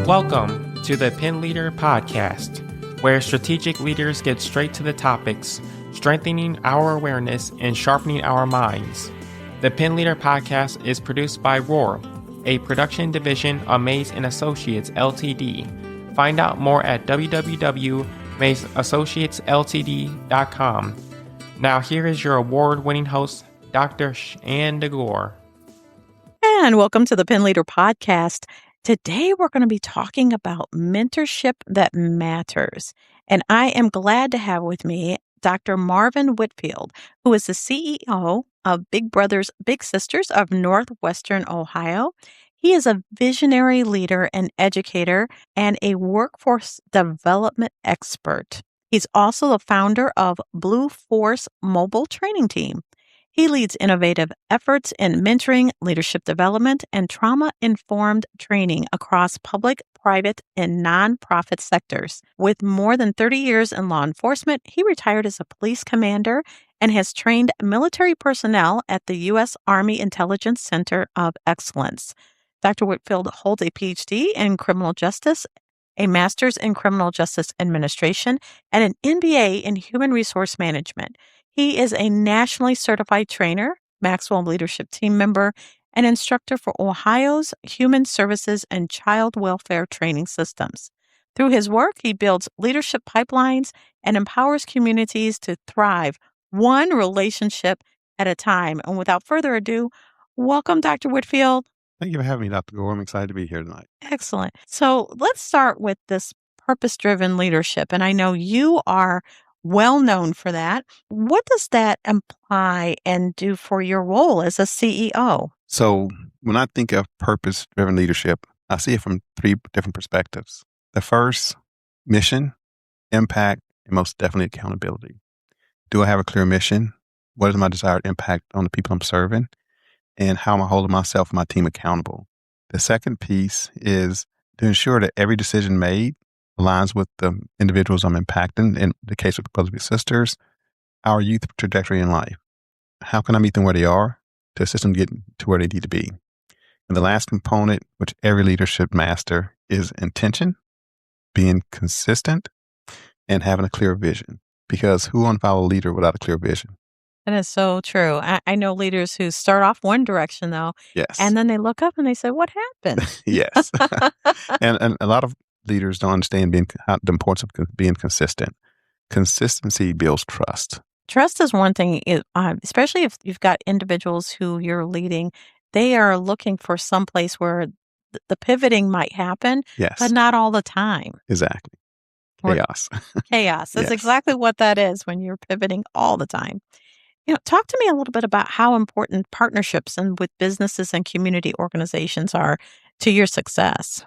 Welcome to the Pen Leader Podcast, where strategic leaders get straight to the topics, strengthening our awareness and sharpening our minds. The Pen Leader Podcast is produced by Roar, a production division of Mays & Associates Ltd. Find out more at www.maysassociatesltd.com. Now here is your award-winning host, Dr. Shanda Gore. And welcome to the Pen Leader Podcast. Today, we're going to be talking about mentorship that matters. And I am glad to have with me Dr. Marvin Whitfield, who is the CEO of Big Brothers Big Sisters of Northwestern, Ohio. He is a visionary leader and educator and a workforce development expert. He's also the founder of Blue Force Mobile Training Team. He leads innovative efforts in mentoring, leadership development, and trauma-informed training across public, private, and nonprofit sectors. With more than 30 years in law enforcement, he retired as a police commander and has trained military personnel at the U.S. Army Intelligence Center of Excellence. Dr. Whitfield holds a PhD in criminal justice, a master's in criminal justice administration, and an MBA in human resource management. He is a nationally certified trainer, Maxwell Leadership Team member, and instructor for Ohio's Human Services and Child Welfare Training Systems. Through his work, he builds leadership pipelines and empowers communities to thrive one relationship at a time. And without further ado, welcome, Dr. Whitfield. Thank you for having me, Dr. Gore. I'm excited to be here tonight. Excellent. So let's start with this purpose-driven leadership. And I know you are well known for that. What does that imply and do for your role as a CEO? So when I think of purpose-driven leadership, I see it from three different perspectives. The first, mission, impact, and most definitely accountability. Do I have a clear mission? What is my desired impact on the people I'm serving? And how am I holding myself and my team accountable? The second piece is to ensure that every decision made aligns with the individuals I'm impacting. In the case of the Brothers Big Sisters, our youth trajectory in life. How can I meet them where they are to assist them get to where they need to be? And the last component, which every leader should master, is intention, being consistent, and having a clear vision. Because who won't follow a leader without a clear vision? That is so true. I know leaders who start off one direction, though, Yes. and then they look up and they say, what happened? Yes. and a lot of leaders don't understand the importance of being consistent. Consistency builds trust. Trust is one thing, especially if you've got individuals who you're leading, they are looking for some place where the pivoting might happen, Yes. but not all the time. Exactly. Chaos. Chaos. That's Yes. exactly what that is when you're pivoting all the time. Talk to me a little bit about how important partnerships and with businesses and community organizations are to your success.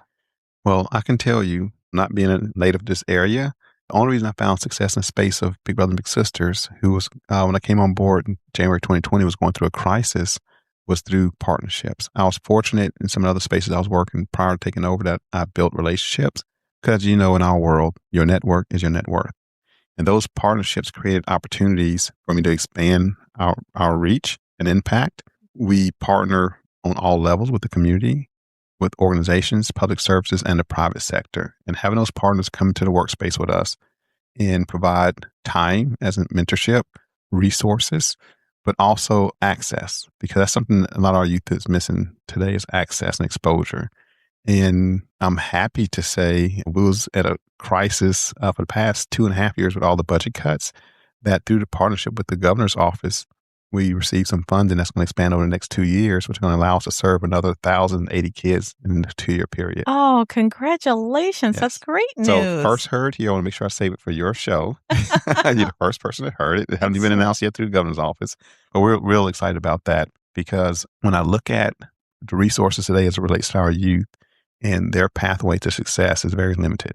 Well, I can tell you, not being a native of this area, the only reason I found success in the space of Big Brothers Big Sisters, who was, when I came on board in January 2020, was going through a crisis, was through partnerships. I was fortunate in some of the other spaces I was working prior to taking over that I built relationships because, in our world, your network is your net worth. And those partnerships created opportunities for me to expand our reach and impact. We partner on all levels with the community, with organizations, public services, and the private sector. And having those partners come into the workspace with us and provide time as a mentorship, resources, but also access, because that's something a lot of our youth is missing today is access and exposure. And I'm happy to say we was at a crisis for the past 2.5 years with all the budget cuts, that through the partnership with the governor's office, we received some funding that's going to expand over the next 2 years, which is going to allow us to serve another 1,080 kids in a 2-year period. Oh, congratulations. Yes. That's great news. So first heard here, I want to make sure I save it for your show. You're the first person that heard it. It hasn't even been announced yet through the governor's office. But we're real excited about that because when I look at the resources today as it relates to our youth and their pathway to success is very limited.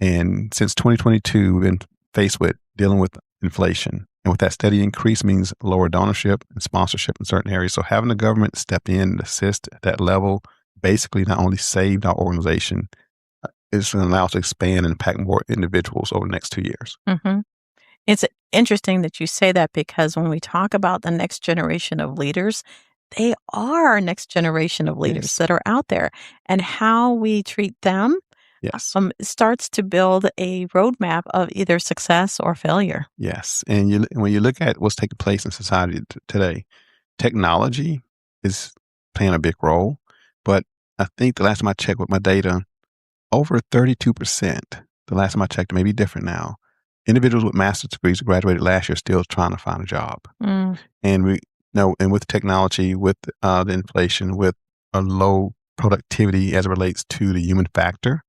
And since 2022, we've been faced with dealing with inflation. And with that steady increase means lower donorship and sponsorship in certain areas. So having the government step in and assist at that level basically not only saved our organization, it's going to allow us to expand and impact more individuals over the next 2 years. Mm-hmm. It's interesting that you say that because when we talk about the next generation of leaders, they are our next generation of leaders that are out there. And how we treat them Yes. starts to build a roadmap of either success or failure. Yes. And when you look at what's taking place in society today, technology is playing a big role. But I think the last time I checked with my data, over 32%, the last time I checked, it may be different now. Individuals with master's degrees who graduated last year still trying to find a job. Mm. And we know, and with technology, with the inflation, with a low productivity as it relates to the human factor,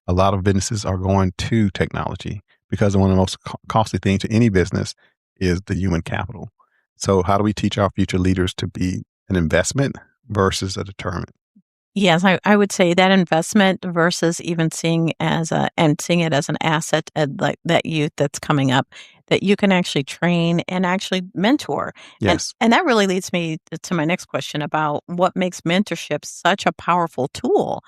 a lot of businesses are going to technology because one of the most costly things to any business is the human capital. So how do we teach our future leaders to be an investment versus a deterrent? Yes, I would say that investment versus even seeing seeing it as an asset, like that youth that's coming up, that you can actually train and actually mentor. And Yes. and that really leads me to my next question about what makes mentorship such a powerful tool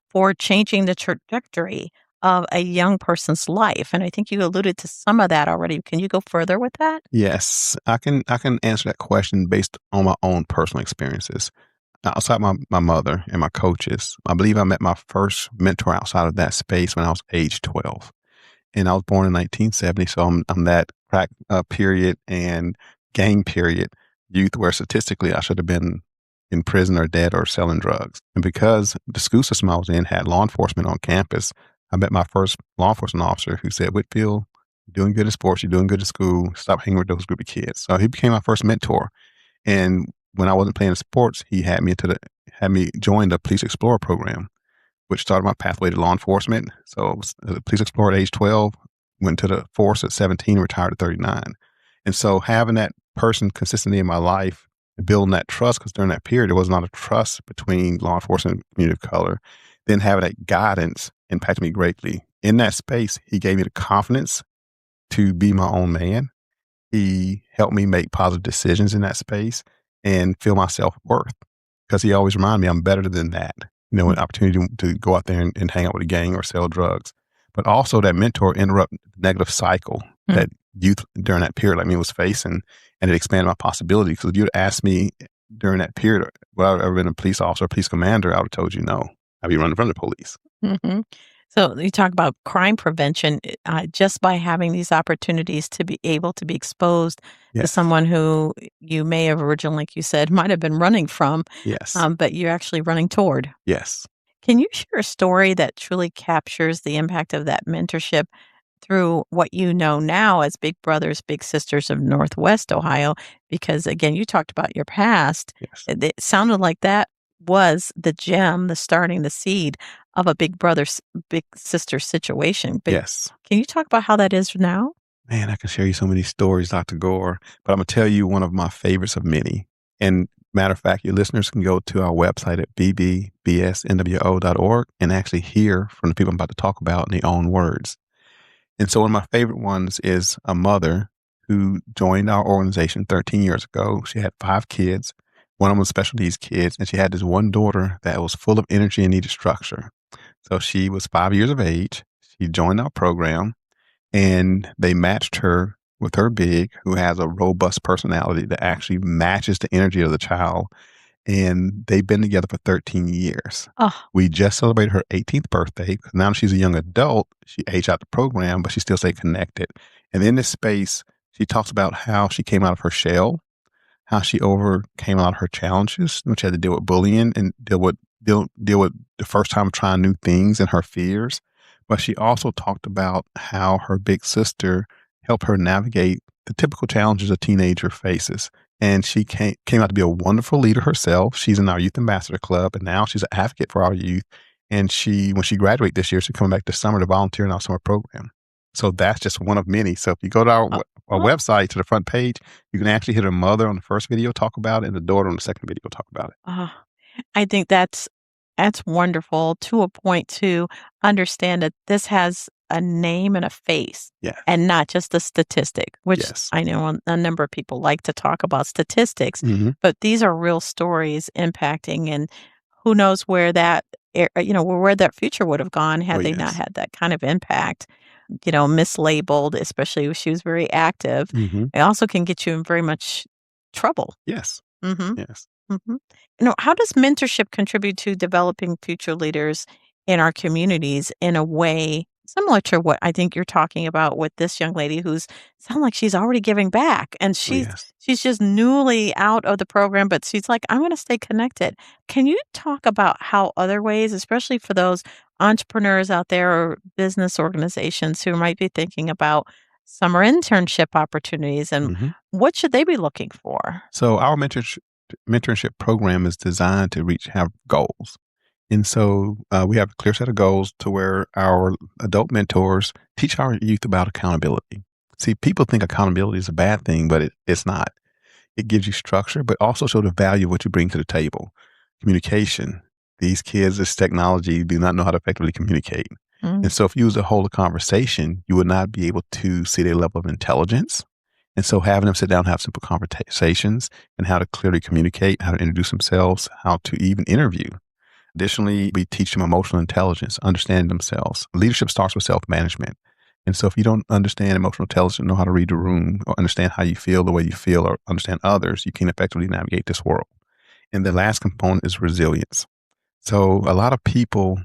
for changing the trajectory of a young person's life. And I think you alluded to some of that already. Can you go further with that? Yes. I can answer that question based on my own personal experiences. Outside my mother and my coaches, I believe I met my first mentor outside of that space when I was age 12. And I was born in 1970, so I'm that crack period and gang period youth where statistically I should have been in prison or dead or selling drugs. And because the school system I was in had law enforcement on campus, I met my first law enforcement officer who said, "Whitfield, you're doing good in sports, you're doing good in school, stop hanging with those group of kids." So he became my first mentor. And when I wasn't playing sports, he had me join the Police Explorer program, which started my pathway to law enforcement. So I was a police explorer at age 12, went to the force at 17, retired at 39. And so having that person consistently in my life and building that trust, because during that period, there was not a trust between law enforcement and community of color, then having that guidance impacted me greatly. In that space, he gave me the confidence to be my own man. He helped me make positive decisions in that space and feel my self-worth because he always reminded me I'm better than that. An opportunity to go out there and hang out with a gang or sell drugs. But also that mentor interrupt the negative cycle Mm. that youth during that period like me was facing, and it expanded my possibilities. Because if you'd asked me during that period, would I have ever been a police officer or police commander, I would have told you no. I'd be running from the police. Mhm. So you talk about crime prevention, just by having these opportunities to be able to be exposed to Yes. someone who you may have originally, like you said, might have been running from, Yes. but you're actually running toward. Yes. Can you share a story that truly captures the impact of that mentorship through what you know now as big brothers, big sisters of Northwest Ohio? Because again, you talked about your past. Yes. It sounded like that was the gem, the starting, the seed of a big brother, big sister situation. But Yes. can you talk about how that is now? Man, I can share you so many stories, Dr. Gore, but I'm going to tell you one of my favorites of many. And matter of fact, your listeners can go to our website at bbsnwo.org and actually hear from the people I'm about to talk about in their own words. And so one of my favorite ones is a mother who joined our organization 13 years ago. She had 5 kids. One of them was special needs kids, and she had this one daughter that was full of energy and needed structure. So she was 5 years of age. She joined our program, and they matched her with her big, who has a robust personality that actually matches the energy of the child. And they've been together for 13 years. Oh, We just celebrated her 18th birthday because now that she's a young adult, she aged out the program, but she still stayed connected. And in this space, she talks about how she came out of her shell, how she overcame a lot of her challenges, which had to deal with bullying and deal with the first time trying new things and her fears. But she also talked about how her big sister helped her navigate the typical challenges a teenager faces. And she came out to be a wonderful leader herself. She's in our Youth Ambassador Club, and now she's an advocate for our youth. And when she graduates this year, she's coming back this summer to volunteer in our summer program. So that's just one of many. So if you go to our oh. website to the front page, you can actually hear the mother on the first video talk about it and the daughter on the second video talk about it. I think that's wonderful to a point to understand that this has a name and a face Yes. and not just a statistic, which Yes. I know a number of people like to talk about statistics, Mm-hmm. but these are real stories impacting, and who knows where where that future would have gone had Oh, they not yes. had that kind of impact. Mislabeled, especially if she was very active. Mm-hmm. It also can get you in very much trouble. Yes. Mhm. Yes. Mhm. How does mentorship contribute to developing future leaders in our communities in a way similar to what I think you're talking about with this young lady who's sound like she's already giving back and Oh, yes. she's just newly out of the program, but she's like, I'm going to stay connected. Can you talk about how other ways, especially for those entrepreneurs out there or business organizations who might be thinking about summer internship opportunities and Mhm. what should they be looking for? So our mentorship program is designed to have goals. And so we have a clear set of goals to where our adult mentors teach our youth about accountability. See, people think accountability is a bad thing, but it's not. It gives you structure, but also show the value of what you bring to the table. Communication. These kids, this technology, do not know how to effectively communicate. Mm, And so if you was to hold a conversation, you would not be able to see their level of intelligence. And so having them sit down and have simple conversations and how to clearly communicate, how to introduce themselves, how to even interview. Additionally, we teach them emotional intelligence, understanding themselves. Leadership starts with self-management. And so if you don't understand emotional intelligence, know how to read the room, or understand how you feel the way you feel, or understand others, you can effectively navigate this world. And the last component is resilience. So a lot of people,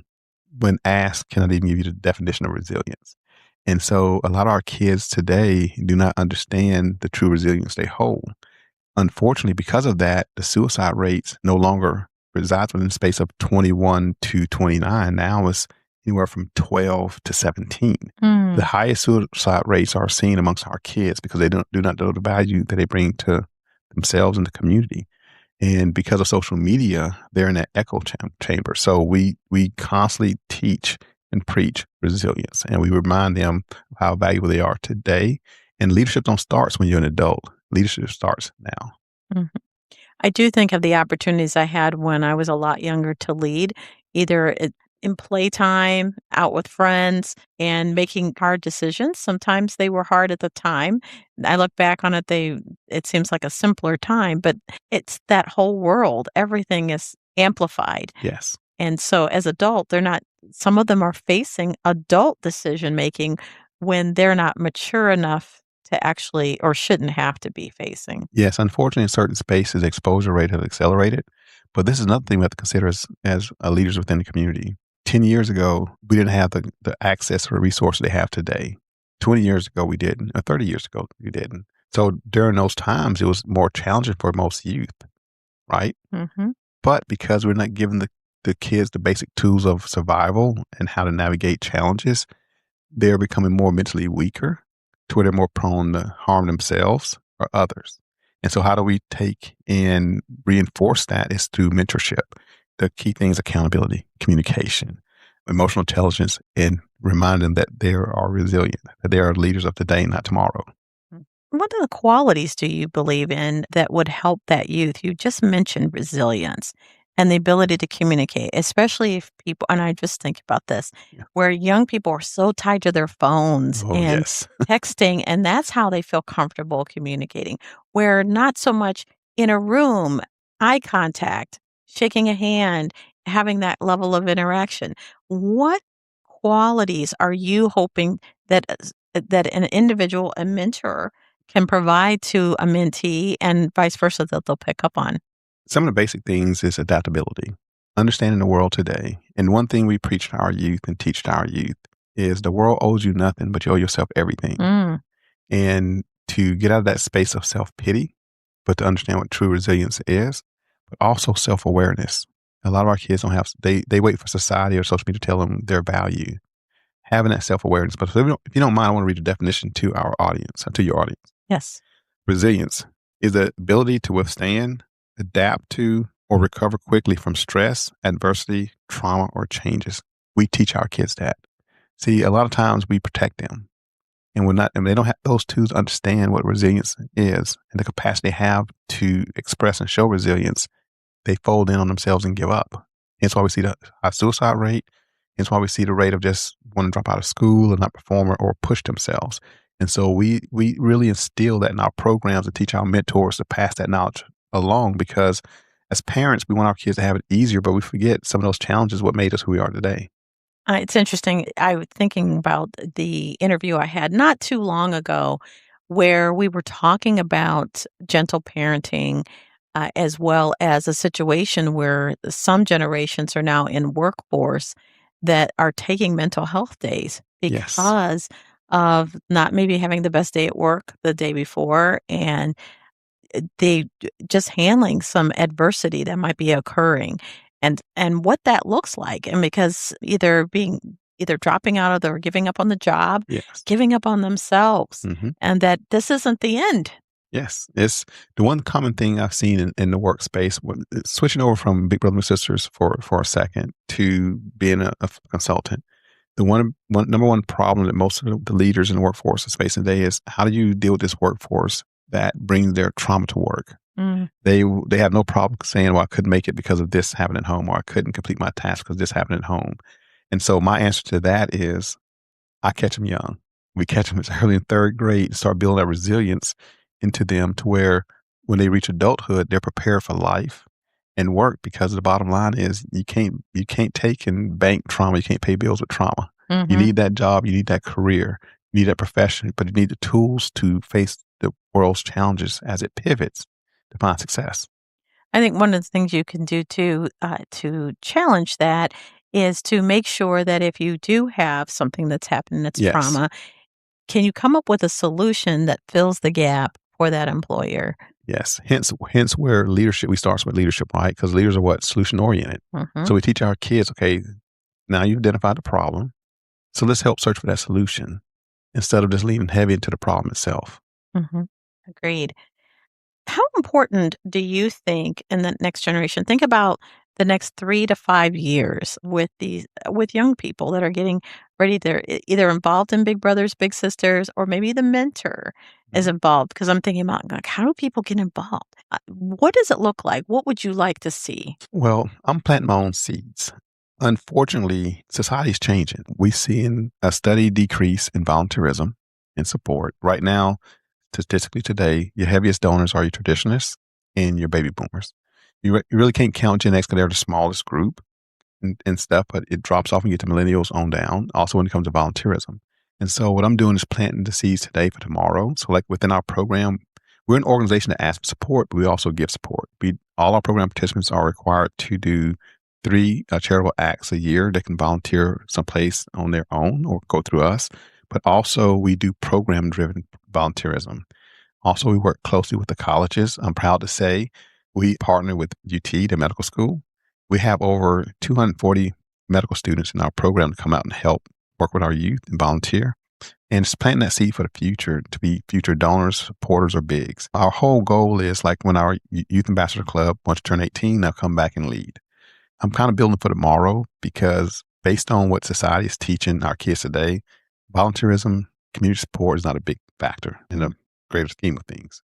when asked, cannot even give you the definition of resilience. And so a lot of our kids today do not understand the true resilience they hold. Unfortunately, because of that, the suicide rates no longer resides within the space of 21 to 29. Now it's anywhere from 12 to 17. The mm. highest suicide rates are seen amongst our kids because they do not know the value that they bring to themselves and the community. And because of social media, they're in that echo chamber. So we constantly teach and preach resilience, and we remind them of how valuable they are today. And leadership don't starts when you're an adult. Leadership starts now. Mhm. I do think of the opportunities I had when I was a lot younger to lead, either in playtime, out with friends, and making hard decisions. Sometimes they were hard at the time. I look back on it, it seems like a simpler time, but it's that whole world. Everything is amplified. Yes. And so as adult, they're not some of them are facing adult decision making when they're not mature enough to actually or shouldn't have to be facing. Yes. Unfortunately, in certain spaces, exposure rate has accelerated. But this is another thing we have to consider as leaders within the community. 10 years ago, we didn't have the access or resources they have today. 20 years ago, we didn't. Or 30 years ago, we didn't. So during those times, it was more challenging for most youth, right? Mhm. But because we're not giving the kids the basic tools of survival and how to navigate challenges, they're becoming more mentally weaker to where they're more prone to harm themselves or others. And so how do we take and reinforce that is through mentorship. The key things, accountability, communication, emotional intelligence, and remind them that they are resilient, that they are leaders of today, not tomorrow. Mm. What other qualities do you believe in that would help that youth? You just mentioned resilience and the ability to communicate, especially if people, and I just think about this, Yeah. where young people are so tied to their phones Oh, and yes. texting, and that's how they feel comfortable communicating, where not so much in a room, eye contact, shaking a hand, having that level of interaction. What qualities are you hoping that that an individual, a mentor, can provide to a mentee and vice versa that they'll pick up on? Some of the basic things is adaptability, understanding the world today. And one thing we preach to our youth and teach to our youth is the world owes you nothing, but you owe yourself everything. Mm, And to get out of that space of self pity, but to understand what true resilience is, but also self awareness. A lot of our kids don't have, they wait for society or social media to tell them their value. Having that self awareness. But if you don't mind, I want to read the definition to our audience, to your audience. yes. Resilience is the ability to withstand, adapt to, or recover quickly from stress, adversity, trauma, or changes. We teach our kids that. See, a lot of times we protect them, and we're not, and they don't have those tools to understand what resilience is and the capacity they have to express and show resilience. They fold in on themselves and give up. Hence why we see the high suicide rate. Hence why we see the rate of just want to drop out of school and not perform or push themselves. And so we really instill that in our programs to teach our mentors to pass that knowledge along because as parents, we want our kids to have it easier, but we forget some of those challenges, what made us who we are today. It's interesting. I was thinking about the interview I had not too long ago where we were talking about gentle parenting, as well as a situation where some generations are now in workforce that are taking mental health days Yes. because of not maybe having the best day at work the day before, and they just handling some adversity that might be occurring, and what that looks like, and because either dropping out of the or giving up on the job, Yes. giving up on themselves, Hmm. and that this isn't the end. Yes. It's the one common thing I've seen in the workspace, switching over from Big Brother and Sisters for a second to being a consultant. The one number one problem that most of the leaders in the workforce is facing today is how do you deal with this workforce that brings their trauma to work? Mm, They have no problem saying, "Well, I couldn't make it because of this happened at home," or "I couldn't complete my task because this happened at home." And so my answer to that is, I catch them young. We catch them as early in third grade and start building that resilience into them to where when they reach adulthood, they're prepared for life and work, because the bottom line is you can't take and bank trauma. You can't pay bills with trauma. You mhm. need that job. You need that career. You need that profession, but you need the tools to face the world's challenges as it pivots to find success. I think one of the things you can do to challenge that is to make sure that if you do have something that's happened that's Yes. trauma, can you come up with a solution that fills the gap for that employer? Yes. Hence where leadership, we start with leadership, right? Because leaders are what? Solution oriented. Mhm, So we teach our kids, okay, now you've identified the problem. So let's help search for that solution instead of just leaning heavy into the problem itself. mhm. Agreed. How important do you think in the next generation? Think about the next 3 to 5 years with young people that are getting ready. They're either involved in Big Brothers Big Sisters, or maybe the mentor is Mhm. involved. Because 'cause I'm thinking about, like, how do people get involved? What does it look like? What would you like to see? Well, I'm planting my own seeds. Unfortunately, society's changing. We're seeing a steady decrease in volunteerism and support. Right now, statistically today, your heaviest donors are your traditionalists and your baby boomers. You really can't count Gen X because they're the smallest group and stuff, but it drops off and you get to millennials on down, also when it comes to volunteerism. And so what I'm doing is planting the seeds today for tomorrow. So like within our program, we're an organization that asks for support, but we also give support. All our program participants are required to do 3 charitable acts a year. They can volunteer someplace on their own or go through us. But also we do program-driven volunteerism. Also, we work closely with the colleges. I'm proud to say we partner with UT, the medical school. We have over 240 medical students in our program to come out and help work with our youth and volunteer. And it's planting that seed for the future to be future donors, supporters, or bigs. Our whole goal is like when our youth ambassador club, once you turn 18, they'll come back and lead. I'm kind of building for tomorrow because based on what society is teaching our kids today, volunteerism, community support is not a big factor in the greater scheme of things.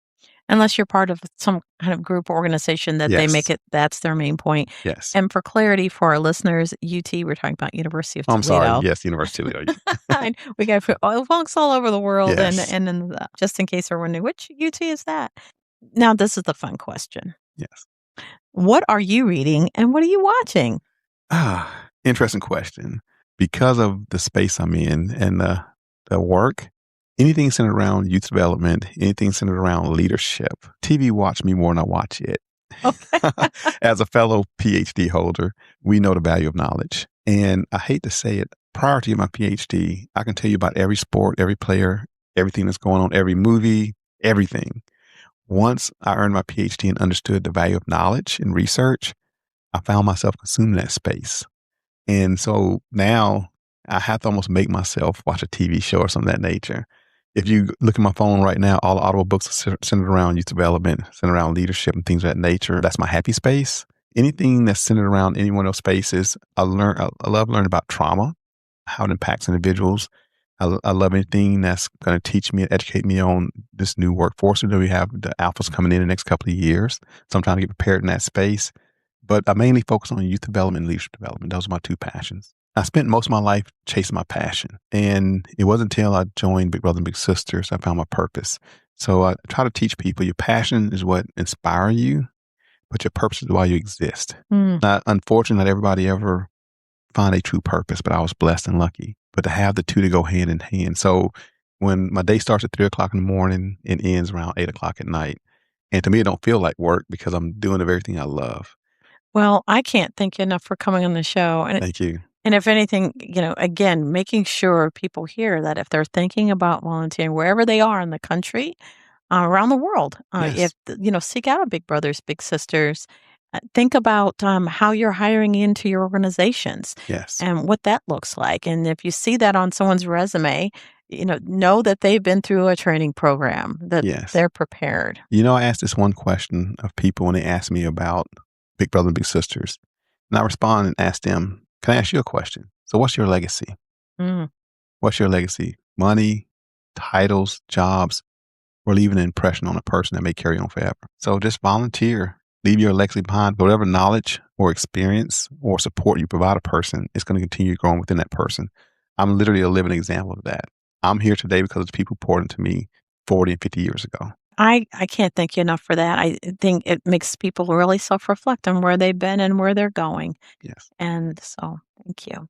Unless you're part of some kind of group or organization that they make Yes. it that's their main point. Yes. And for clarity for our listeners, UT, we're talking about University of Oh, I'm sorry. Toledo. Yes, University of Toledo. We got folks all over the world, Yes. and in the, just in case they're wondering, which UT is that? Now, this is the fun question. Yes. What are you reading and what are you watching? Interesting question. Because of the space I'm in and the work, anything centered around youth development, anything centered around leadership, TV watch me more than I watch it. Okay. As a fellow PhD holder, we know the value of knowledge. And I hate to say it, prior to my PhD, I can tell you about every sport, every player, everything that's going on, every movie, everything. Once I earned my PhD and understood the value of knowledge and research, I found myself consuming that space. And so now I have to almost make myself watch a TV show or something of that nature. If you look at my phone right now, all the Audible books are centered around youth development, centered around leadership and things of that nature. That's my happy space. Anything that's centered around any one of those spaces, I love learning about trauma, how it impacts individuals. I love anything that's going to teach me and educate me on this new workforce that we have, the alphas coming in the next couple of years. So I'm trying to get prepared in that space. But I mainly focus on youth development and leadership development. Those are my 2 passions. I spent most of my life chasing my passion. And it wasn't until I joined Big Brother and Big Sisters I found my purpose. So I try to teach people your passion is what inspires you, but your purpose is why you exist. Mm. Now, unfortunately, not everybody ever find a true purpose, but I was blessed and lucky. But to have the 2 to go hand in hand. So when my day starts at 3 o'clock in the morning, it ends around 8 o'clock at night. And to me, it don't feel like work because I'm doing the very thing I love. Well, I can't thank you enough for coming on the show. And Thank you. And if anything, again, making sure people hear that if they're thinking about volunteering wherever they are in the country, around the world, if, Yes. seek out a Big Brothers, Big Sisters. Think about how you're hiring into your organizations Yes. and what that looks like. And if you see that on someone's resume, know that they've been through a training program, that Yes. they're prepared. I asked this one question of people when they ask me about Big Brother and Big Sisters. And I respond and ask them, can I ask you a question? So what's your legacy? Mm. What's your legacy? Money, titles, jobs, or leaving an impression on a person that may carry on forever. So just volunteer. Leave your legacy behind. Whatever knowledge or experience or support you provide a person is going to continue growing within that person. I'm literally a living example of that. I'm here today because of the people poured into me 40 and 50 years ago. I can't thank you enough for that. I think it makes people really self-reflect on where they've been and where they're going. Yes. And so thank you.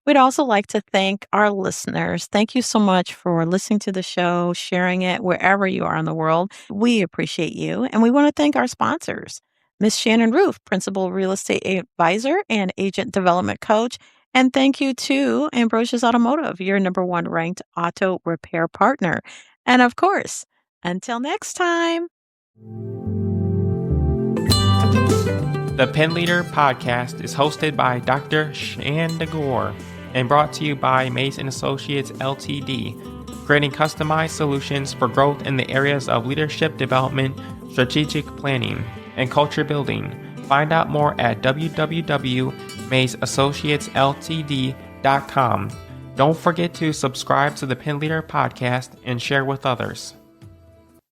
We'd also like to thank our listeners. Thank you so much for listening to the show, sharing it wherever you are in the world. We appreciate you. And we want to thank our sponsors, Miss Shannon Roof, Principal Real Estate Advisor and Agent Development Coach. And thank you to Ambrosius Automotive, your #1 ranked auto repair partner. And of course, until next time. The Pen Leader podcast is hosted by Dr. Shanda Gore and brought to you by Mays & Associates LTD, creating customized solutions for growth in the areas of leadership development, strategic planning, and culture building. Find out more at www.maysassociatesltd.com. Don't forget to subscribe to the Pen Leader podcast and share with others.